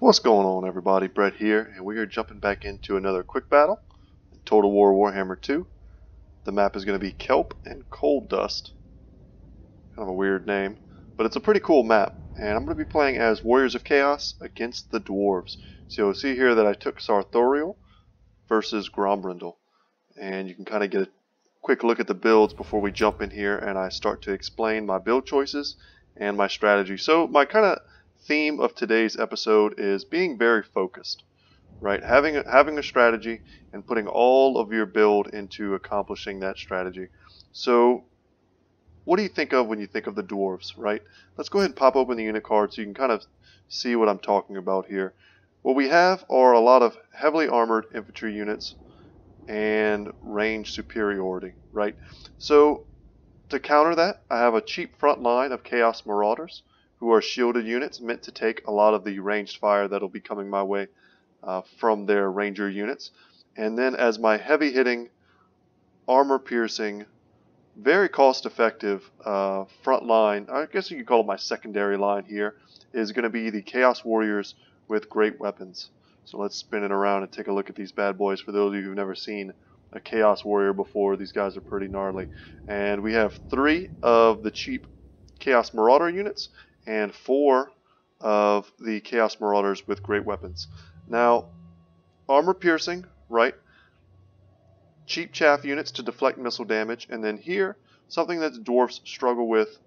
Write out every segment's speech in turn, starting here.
What's going on, everybody? Brett here, and we are jumping back into another quick battle in Total War Warhammer 2. The map is going to be Kelp and Cold Dust. Kind of a weird name, but it's a pretty cool map. And I'm going to be playing as Warriors of Chaos against the Dwarves. So you'll see here that I took Sarthorael versus Grombrindal. And you can kind of get a quick look at the builds before we jump in here and I start to explain my build choices and my strategy. So my kind of theme of today's episode is being very focused, right? Having a strategy and putting all of your build into accomplishing that strategy. So what do you think of when you think of the dwarves, right? Let's go ahead and pop open the unit card so you can kind of see what I'm talking about here. What we have are a lot of heavily armored infantry units and range superiority, right? So to counter that, I have a cheap front line of Chaos Marauders, who are shielded units meant to take a lot of the ranged fire that'll be coming my way from their ranger units. And then as my heavy hitting, armor piercing, very cost effective front line, I guess you could call it my secondary line here, is going to be the Chaos Warriors with great weapons. So let's spin it around and take a look at these bad boys. For those of you who've never seen a Chaos Warrior before, these guys are pretty gnarly. And we have 3 of the cheap Chaos Marauder units and 4 of the Chaos Marauders with great weapons. Now, armor piercing, right? Cheap chaff units to deflect missile damage, and then here, something that the dwarfs struggle with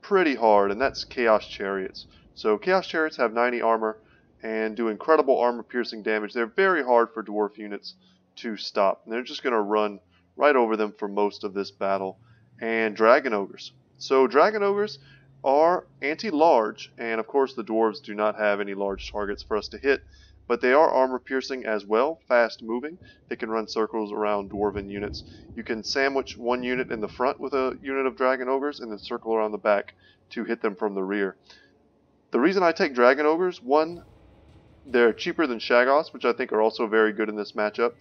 pretty hard, and that's Chaos Chariots. So Chaos Chariots have 90 armor and do incredible armor piercing damage. They're very hard for dwarf units to stop, and they're just going to run right over them for most of this battle. And Dragon Ogres. So Dragon Ogres are anti-large, and of course the dwarves do not have any large targets for us to hit, but they are armor piercing as well, fast moving. They can run circles around dwarven units. You can sandwich one unit in the front with a unit of Dragon Ogres and then circle around the back to hit them from the rear. The reason I take Dragon Ogres, one, they're cheaper than Shaggoths, which I think are also very good in this matchup,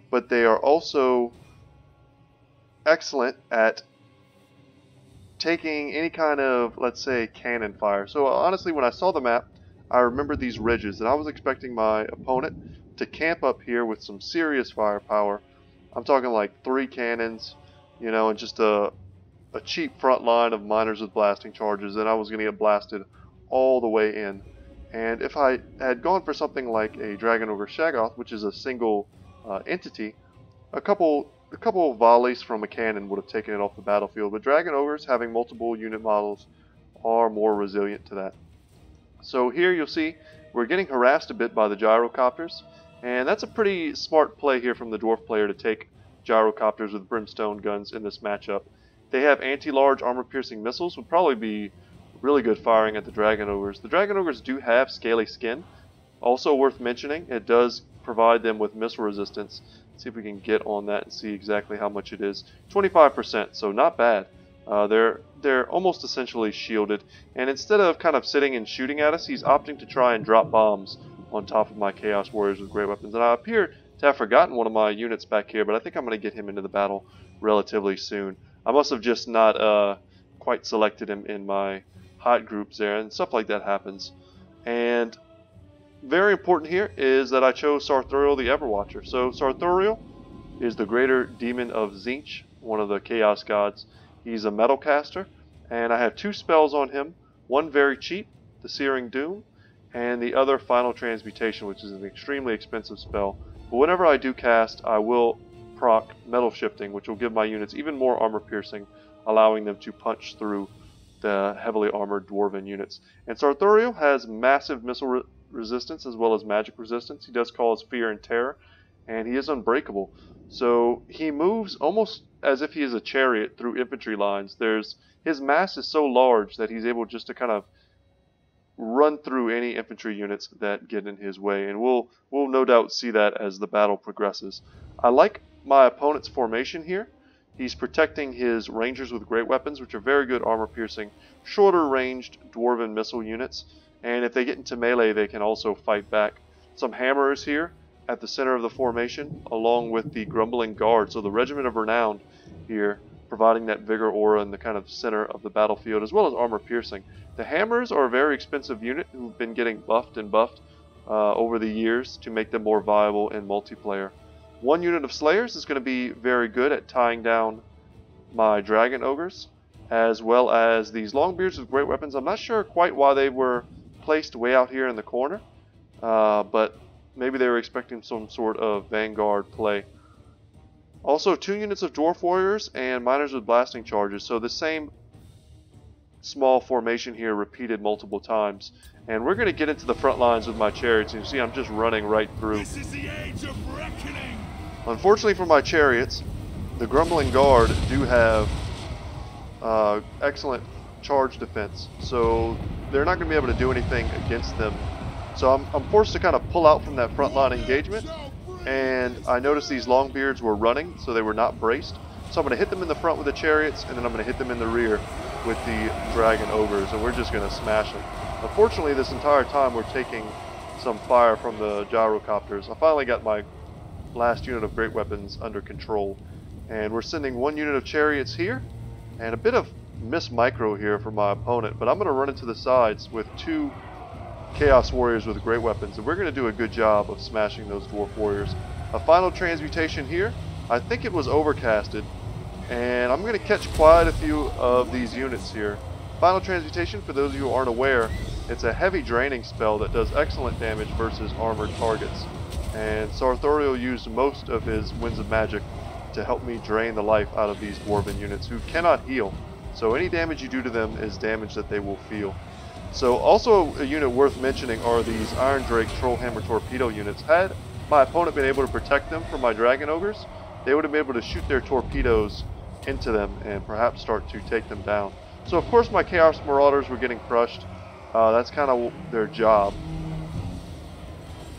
but they are also excellent at taking any kind of, let's say, cannon fire. So honestly, when I saw the map, I remembered these ridges, and I was expecting my opponent to camp up here with some serious firepower. I'm talking like 3 cannons, you know, and just a cheap front line of miners with blasting charges, and I was going to get blasted all the way in. And if I had gone for something like a Dragon Ogre Shaggoth, which is a single entity, a couple of volleys from a cannon would have taken it off the battlefield, but Dragon Ogres, having multiple unit models, are more resilient to that. So here you'll see we're getting harassed a bit by the gyrocopters, and that's a pretty smart play here from the dwarf player to take gyrocopters with brimstone guns in this matchup. They have anti-large armor-piercing missiles, would probably be really good firing at the Dragon Ogres. The Dragon Ogres do have scaly skin. Also worth mentioning, it does provide them with missile resistance. See if we can get on that and see exactly how much it is. 25%, so not bad. They're almost essentially shielded, and instead of kind of sitting and shooting at us, he's opting to try and drop bombs on top of my Chaos Warriors with great weapons. And I appear to have forgotten one of my units back here, but I think I'm going to get him into the battle relatively soon. I must have just not quite selected him in my hot groups there, and stuff like that happens. And very important here is that I chose Sarthorael the Everwatcher. So Sarthorael is the greater demon of Tzeentch, one of the chaos gods. He's a metal caster, and I have 2 spells on him. One very cheap, the Searing Doom, and the other Final Transmutation, which is an extremely expensive spell. But whenever I do cast, I will proc Metal Shifting, which will give my units even more armor piercing, allowing them to punch through the heavily armored dwarven units. And Sarthorael has massive missile resistance as well as magic resistance. He does cause fear and terror, and he is unbreakable. So he moves almost as if he is a chariot through infantry lines. His mass is so large that he's able just to kind of run through any infantry units that get in his way, and we'll no doubt see that as the battle progresses. I like my opponent's formation here. He's protecting his rangers with great weapons, which are very good armor piercing, shorter ranged dwarven missile units, and if they get into melee they can also fight back. Some hammerers here at the center of the formation, along with the grumbling guard. So the Regiment of Renown here, providing that vigor aura in the kind of center of the battlefield, as well as armor piercing. The hammers are a very expensive unit who've been getting buffed and buffed over the years to make them more viable in multiplayer. One unit of Slayers is going to be very good at tying down my Dragon Ogres, as well as these Longbeards with great weapons. I'm not sure quite why they were placed way out here in the corner, but maybe they were expecting some sort of Vanguard play. Also, 2 units of Dwarf Warriors and Miners with Blasting Charges, so the same small formation here repeated multiple times. And we're going to get into the front lines with my chariots, and you see I'm just running right through. This is the age of reckoning. Unfortunately for my chariots, the Grumbling Guard do have excellent charge defense, so they're not going to be able to do anything against them. So I'm forced to kind of pull out from that front line engagement, and I noticed these Longbeards were running, so they were not braced. So I'm going to hit them in the front with the chariots, and then I'm going to hit them in the rear with the Dragon Ogres, and we're just going to smash them. Unfortunately, this entire time we're taking some fire from the gyrocopters. I finally got my last unit of great weapons under control, and we're sending 1 unit of chariots here, and a bit of miss micro here for my opponent, but I'm going to run into the sides with 2 Chaos Warriors with great weapons, and we're going to do a good job of smashing those Dwarf Warriors. A final transmutation here. I think it was overcasted, and I'm going to catch quite a few of these units here. Final transmutation, for those of you who aren't aware, it's a heavy draining spell that does excellent damage versus armored targets. And Sarthorael used most of his Winds of Magic to help me drain the life out of these Dwarven units who cannot heal. So any damage you do to them is damage that they will feel. So also a unit worth mentioning are these Iron Drake Trollhammer Torpedo units. Had my opponent been able to protect them from my Dragon Ogres, they would have been able to shoot their torpedoes into them and perhaps start to take them down. So of course my Chaos Marauders were getting crushed. That's kind of their job.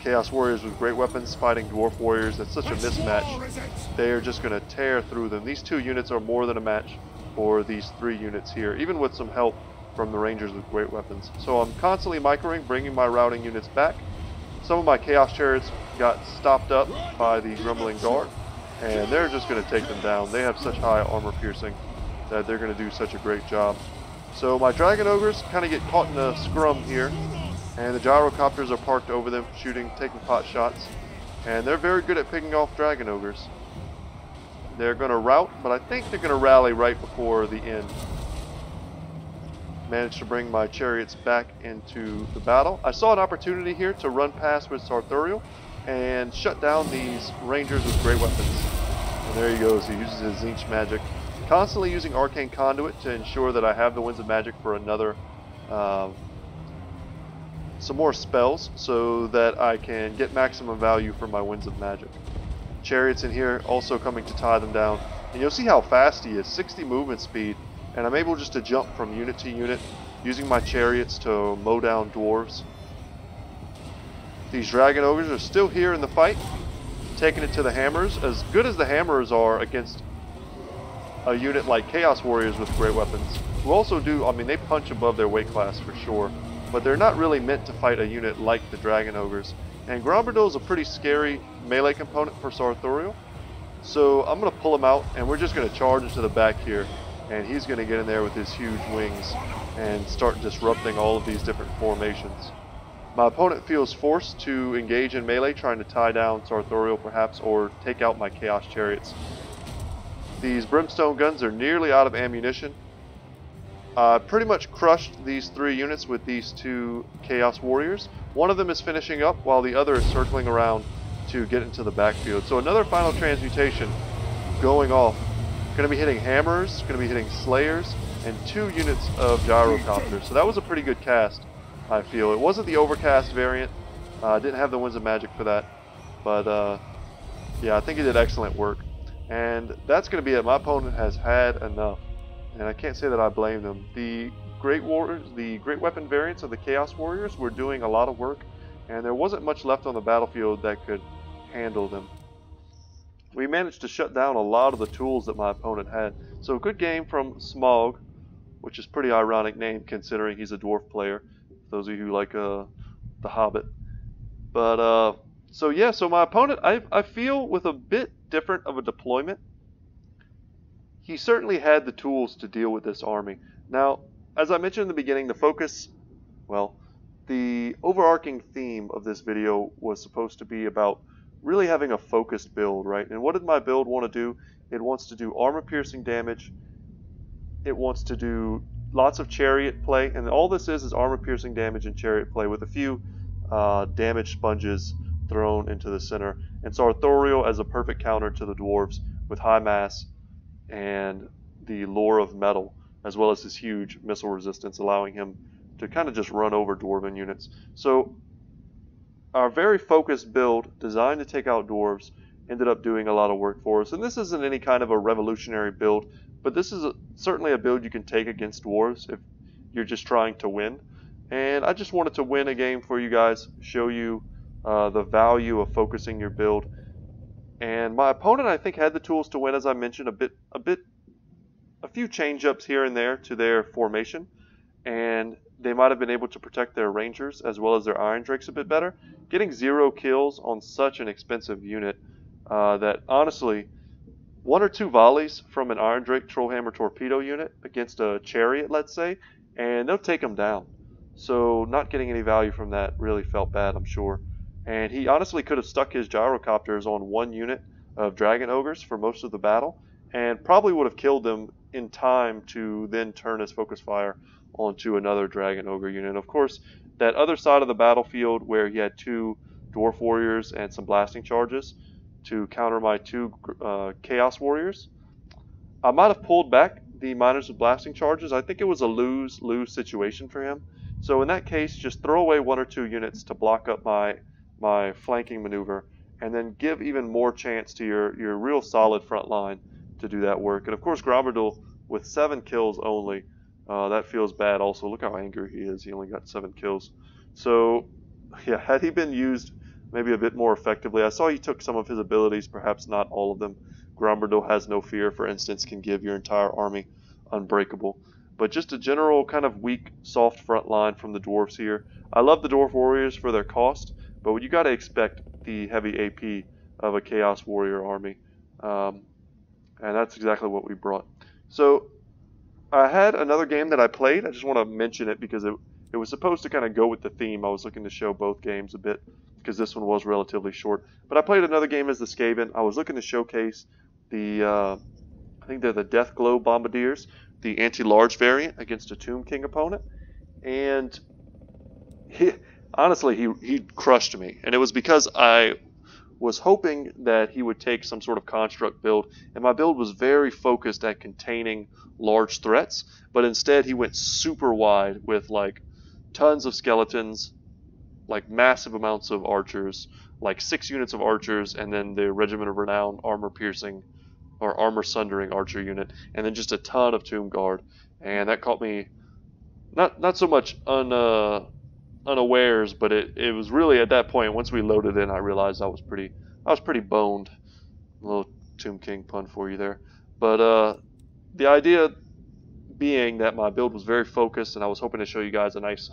Chaos Warriors with great weapons fighting Dwarf Warriors, that's such a mismatch. They are just going to tear through them. These 2 units are more than a match for these 3 units here, even with some help from the Rangers with great weapons. So I'm constantly microing, bringing my routing units back. Some of my Chaos Chariots got stopped up by the Grumbling Guard, and they're just going to take them down. They have such high armor piercing that they're going to do such a great job. So my Dragon Ogres kind of get caught in a scrum here, and the gyrocopters are parked over them, shooting, taking pot shots, and they're very good at picking off Dragon Ogres. They're going to rout, but I think they're going to rally right before the end. Managed to bring my chariots back into the battle. I saw an opportunity here to run past with Sarthorael and shut down these Rangers with great weapons. And there he goes, he uses his Zinch magic. Constantly using Arcane Conduit to ensure that I have the Winds of Magic for another, some more spells, so that I can get maximum value from my Winds of Magic. Chariots in here also coming to tie them down. And you'll see how fast he is, 60 movement speed. And I'm able just to jump from unit to unit, using my chariots to mow down dwarves. These Dragon Ogres are still here in the fight, taking it to the hammers. As good as the hammers are against a unit like Chaos Warriors with great weapons, who also do, I mean, they punch above their weight class for sure, but they're not really meant to fight a unit like the Dragon Ogres. And Grombrindal is a pretty scary melee component for Sarthorael, so I'm going to pull him out, and we're just going to charge into the back here. And he's going to get in there with his huge wings and start disrupting all of these different formations. My opponent feels forced to engage in melee, trying to tie down Sarthorael perhaps, or take out my Chaos Chariots. These Brimstone guns are nearly out of ammunition. I pretty much crushed these 3 units with these 2 Chaos Warriors. One of them is finishing up while the other is circling around to get into the backfield. So another final transmutation going off. Going to be hitting hammers, going to be hitting slayers, and 2 units of gyrocopters. So that was a pretty good cast, I feel. It wasn't the overcast variant. I didn't have the Winds of Magic for that. But yeah, I think he did excellent work. And that's going to be it. My opponent has had enough. And I can't say that I blame them. The Great Weapon variants of the Chaos Warriors were doing a lot of work, and there wasn't much left on the battlefield that could handle them. We managed to shut down a lot of the tools that my opponent had. So a good game from Smog, which is a pretty ironic name considering he's a dwarf player, those of you who like The Hobbit. But so yeah, so my opponent, I feel with a bit different of a deployment, he certainly had the tools to deal with this army. Now, as I mentioned in the beginning, the focus, well, the overarching theme of this video was supposed to be about really having a focused build, right? And what did my build want to do? It wants to do armor-piercing damage. It wants to do lots of chariot play, and all this is armor-piercing damage and chariot play with a few damage sponges thrown into the center. And Sarthorael as a perfect counter to the dwarves with high mass and the lure of metal, as well as his huge missile resistance, allowing him to kind of just run over dwarven units. So our very focused build designed to take out dwarves ended up doing a lot of work for us. And this isn't any kind of a revolutionary build, but this is certainly a build you can take against dwarves if you're just trying to win. And I just wanted to win a game for you guys, show you the value of focusing your build. And my opponent, I think, had the tools to win, as I mentioned, a few change-ups here and there to their formation, and they might have been able to protect their rangers as well as their iron drakes a bit better. Getting 0 kills on such an expensive unit that honestly, 1 or 2 volleys from an iron drake trollhammer torpedo unit against a chariot, let's say, and they'll take them down. So not getting any value from that really felt bad, I'm sure. And he honestly could have stuck his gyrocopters on 1 unit of dragon ogres for most of the battle, and probably would have killed them in time to then turn his focus fire onto another dragon ogre unit. Of course, that other side of the battlefield where he had 2 dwarf warriors and some blasting charges to counter my 2 chaos warriors, I might have pulled back the miners with blasting charges. I think it was a lose-lose situation for him. So in that case, just throw away 1 or 2 units to block up my flanking maneuver, and then give even more chance to your real solid front line to do that work. And of course, Grombrindal with 7 kills only, that feels bad also. Look how angry he is. He only got 7 kills. So yeah, had he been used maybe a bit more effectively, I saw he took some of his abilities, perhaps not all of them. Grombrindal has no fear, for instance, can give your entire army unbreakable. But just a general kind of weak, soft front line from the dwarves here. I love the dwarf warriors for their cost, but you got to expect the heavy AP of a Chaos Warrior army. And that's exactly what we brought. So I had another game that I played. I just want to mention it because it was supposed to kind of go with the theme. I was looking to show both games a bit because this one was relatively short. But I played another game as the Skaven. I was looking to showcase the, I think they're the Death Glow Bombardiers, the anti-large variant against a Tomb King opponent. And honestly, he crushed me. And it was because I was hoping that he would take some sort of construct build, and my build was very focused at containing large threats, but instead he went super wide with like tons of skeletons, like massive amounts of archers, like 6 units of archers, and then the Regiment of Renown armor-piercing or armor-sundering archer unit, and then just a ton of Tomb Guard. And that caught me not so much unawares, but it was really at that point, once we loaded in, I realized I was pretty boned. A little Tomb King pun for you there. But the idea being that my build was very focused, and I was hoping to show you guys a nice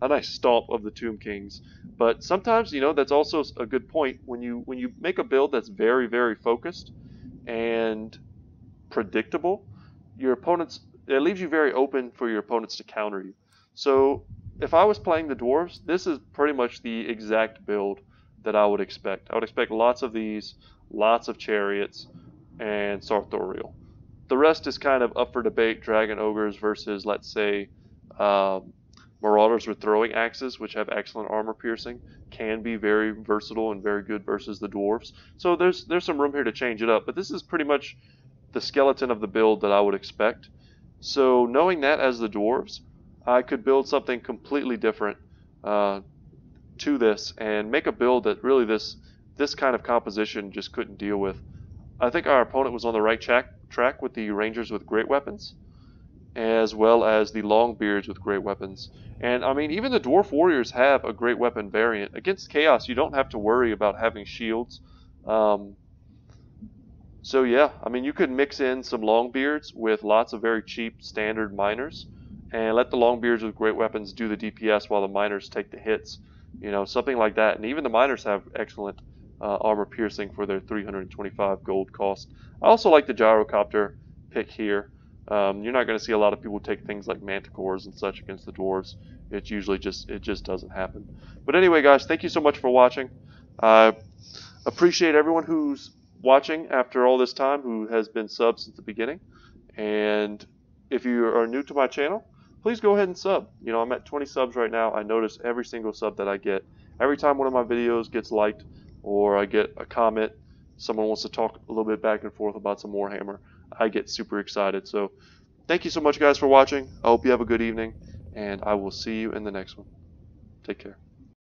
a nice stomp of the Tomb Kings. But sometimes, you know, that's also a good point when you make a build that's very, very focused and predictable, it leaves you very open for your opponents to counter you. So if I was playing the dwarves, this is pretty much the exact build that I would expect. I would expect lots of these, lots of chariots, and Sarthorael. The rest is kind of up for debate. Dragon ogres versus, let's say, marauders with throwing axes, which have excellent armor piercing, can be very versatile and very good versus the dwarves. So there's some room here to change it up. But this is pretty much the skeleton of the build that I would expect. So knowing that as the dwarves, I could build something completely different to this and make a build that really this kind of composition just couldn't deal with. I think our opponent was on the right track with the Rangers with great weapons, as well as the Longbeards with great weapons. And I mean, even the Dwarf Warriors have a great weapon variant. Against Chaos, you don't have to worry about having shields. So yeah, I mean, you could mix in some Longbeards with lots of very cheap standard miners, and let the Longbeards with great weapons do the DPS while the miners take the hits. You know, something like that. And even the miners have excellent armor piercing for their 325 gold cost. I also like the gyrocopter pick here. You're not going to see a lot of people take things like manticores and such against the dwarves. it just doesn't happen. But anyway, guys, thank you so much for watching. I appreciate everyone who's watching after all this time, who has been subbed since the beginning. And if you are new to my channel, please go ahead and sub. You know, I'm at 20 subs right now. I notice every single sub that I get. Every time one of my videos gets liked or I get a comment, someone wants to talk a little bit back and forth about some Warhammer, I get super excited. So thank you so much, guys, for watching. I hope you have a good evening, and I will see you in the next one. Take care.